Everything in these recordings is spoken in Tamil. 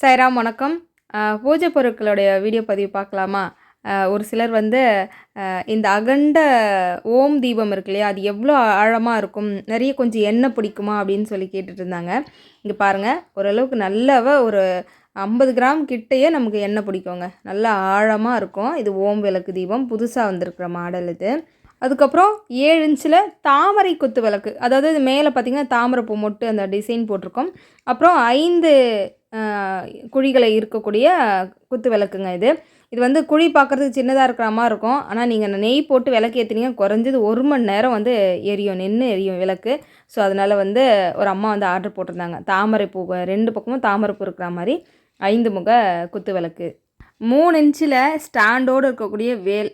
சாய்ராம் வணக்கம். பூஜை பொருட்களுடைய வீடியோ பதிவு பார்க்கலாமா? ஒரு சிலர் வந்து இந்த அகண்ட ஓம் தீபம் இருக்கு இல்லையா, அது எவ்வளோ ஆழமாக இருக்கும், நிறைய கொஞ்சம் எண்ணெய் பிடிக்குமா அப்படின்னு சொல்லி கேட்டுட்டு இருந்தாங்க. இங்கே பாருங்கள், ஓரளவுக்கு நல்லாவே ஒரு 50 கிராம் கிட்டேயே நமக்கு எண்ணெய் பிடிக்குங்க. நல்லா ஆழமாக இருக்கும். இது ஓம் விளக்கு தீபம், புதுசாக வந்திருக்கிற மாடல் இது. அதுக்கப்புறம் 7 இன்ச்சில் தாமரை குத்து விளக்கு, அதாவது இது மேலே பார்த்திங்கன்னா தாமரை பூ மொட்டு அந்த டிசைன் போட்டிருக்கோம். அப்புறம் 5 குழிகளை இருக்கக்கூடிய குத்து விளக்குங்க இது. இது வந்து குழி பார்க்குறதுக்கு சின்னதாக இருக்கிற மாதிரி இருக்கும். ஆனால் நீங்கள் நெய் போட்டு விளக்கு ஏற்றினீங்க, குறைஞ்சது 1 மணி நேரம் வந்து எரியும், நின்று எரியும் விளக்கு. ஸோ அதனால் வந்து ஒரு அம்மா வந்து ஆர்டர் போட்டிருந்தாங்க. தாமரை பூ 2 பக்கமும் தாமரை பூ இருக்கிற மாதிரி 5 முக குத்து விளக்கு. 3 இன்ச்சில் ஸ்டாண்டோடு இருக்கக்கூடிய வேல்.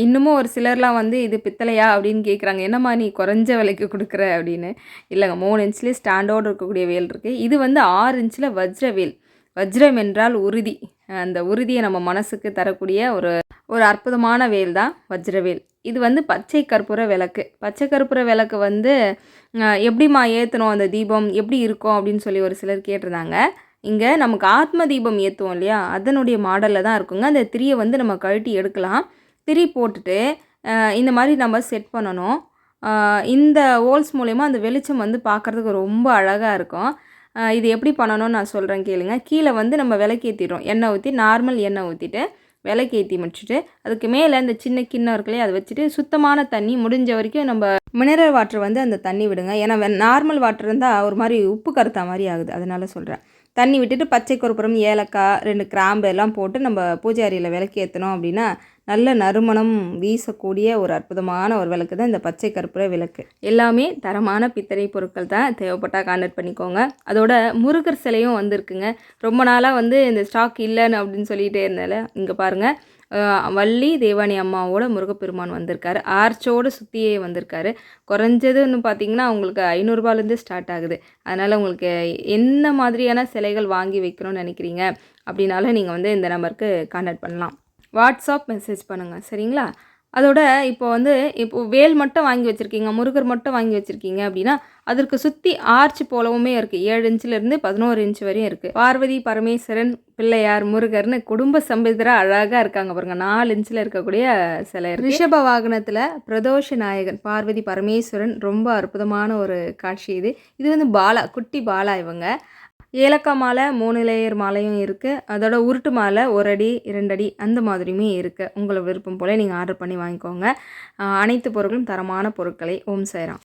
இன்னமும் ஒரு சிலர்லாம் வந்து இது பித்தளையா அப்படின்னு கேட்குறாங்க. என்னம்மா நீ குறைஞ்ச விலைக்கு கொடுக்குற அப்படின்னு. இல்லைங்க, 3 இன்ச்லேயே ஸ்டாண்டோடு இருக்கக்கூடிய வேல் இருக்குது. இது வந்து 6 இன்ச்சில் வஜ்ர வேல். வஜ்ரம் என்றால் உறுதி. அந்த உறுதியை நம்ம மனசுக்கு தரக்கூடிய ஒரு அற்புதமான வேல் தான் வஜ்ரவேல். இது வந்து பச்சை கற்பூர விளக்கு. பச்சை கற்பூர விளக்கு வந்து எப்படிம்மா ஏற்றணும், அந்த தீபம் எப்படி இருக்கும் அப்படின்னு சொல்லி ஒரு சிலர் கேட்டிருந்தாங்க. இங்கே நமக்கு ஆத்ம தீபம் ஏற்றுவோம் இல்லையா, அதனுடைய மாடலில் தான் இருக்குங்க. அந்த திரியை வந்து நம்ம கழட்டி எடுக்கலாம். திரி போட்டுட்டு இந்த மாதிரி நம்ம செட் பண்ணணும். இந்த ஹோல்ஸ் மூலயமா அந்த வெளிச்சம் வந்து பார்க்குறதுக்கு ரொம்ப அழகாக இருக்கும். இது எப்படி பண்ணணும்னு நான் சொல்கிறேன் கேளுங்க. கீழே வந்து நம்ம விளக்கேற்றிடுறோம். எண்ணெய் ஊற்றி, நார்மல் எண்ணெய் ஊற்றிட்டு விளக்கேற்றி முடிச்சுட்டு, அதுக்கு மேலே இந்த சின்ன கிண்ணம் இருக்குல்லையே, அதை வச்சுட்டு சுத்தமான தண்ணி, முடிஞ்ச வரைக்கும் நம்ம மினரல் வாட்டர் வந்து அந்த தண்ணி விடுங்க. ஏன்னா நார்மல் வாட்டர் இருந்தால் ஒரு மாதிரி உப்பு கருத்தா மாதிரி ஆகுது, அதனால் சொல்கிறேன். தண்ணி விட்டுட்டு பச்சை கற்பூரம், ஏலக்காய், 2 கிராம்பு எல்லாம் போட்டு நம்ம பூஜை அறையில் விளக்கு ஏற்றணும் அப்படின்னா நல்ல நறுமணம் வீசக்கூடிய ஒரு அற்புதமான ஒரு விளக்கு தான் இந்த பச்சை கற்பூர விளக்கு. எல்லாமே தரமான பித்தளை பொருட்கள் தான், தேவைப்பட்டால் கான்டாக்ட் பண்ணிக்கோங்க. அதோட முருகர் சிலையும் வந்திருக்குங்க. ரொம்ப நாளாக வந்து இந்த ஸ்டாக் இல்லைன்னு அப்படின்னு சொல்லிகிட்டே இருந்தால, இங்கே பாருங்கள், வள்ளி தேவானி அம்மாவோட முருகப்பெருமான் வந்திருக்காரு. ஆர்ச்சோடு சுற்றியே வந்திருக்காரு. குறைஞ்சதுன்னு பார்த்தீங்கன்னா உங்களுக்கு 500 ரூபாயிலேருந்து ஸ்டார்ட் ஆகுது. அதனால் உங்களுக்கு என்ன மாதிரியான சிலைகள் வாங்கி வைக்கணும்னு நினைக்கிறீங்க அப்படின்னாலும் நீங்கள் வந்து இந்த நம்பருக்கு கான்டாக்ட் பண்ணலாம். வாட்ஸ்அப் மெசேஜ் பண்ணுங்கள், சரிங்களா? அதோட இப்போ வேல் மட்டும் வாங்கி வச்சுருக்கீங்க, முருகர் மட்டும் வாங்கி வச்சுருக்கீங்க அப்படின்னா அதற்கு சுற்றி ஆர்ச் போலவுமே இருக்குது. 7 இன்ச்சிலேருந்து 11 இன்ச் வரையும் இருக்குது. பார்வதி, பரமேஸ்வரன், பிள்ளையார், முருகர்னு குடும்ப சம்பிதராக அழகாக இருக்காங்க பாருங்கள். 4 இன்ச்சில் இருக்கக்கூடிய சிலை. ரிஷப வாகனத்தில் பிரதோஷ நாயகன் பார்வதி பரமேஸ்வரன், ரொம்ப அற்புதமான ஒரு காட்சி இது. இது வந்து பாலா, குட்டி பாலா. இவங்க ஏலக்காய் மாலை, 3 லேயர் மாலையும் இருக்குது. அதோட உருட்டு மாலை 1 அடி 2 அடி அந்த மாதிரியுமே இருக்குது. உங்களை விருப்பம் போல் நீங்கள் ஆர்டர் பண்ணி வாங்கிக்கோங்க. அனைத்து பொருட்களும் தரமான பொருட்களை. ஓம் சாய்ராம்.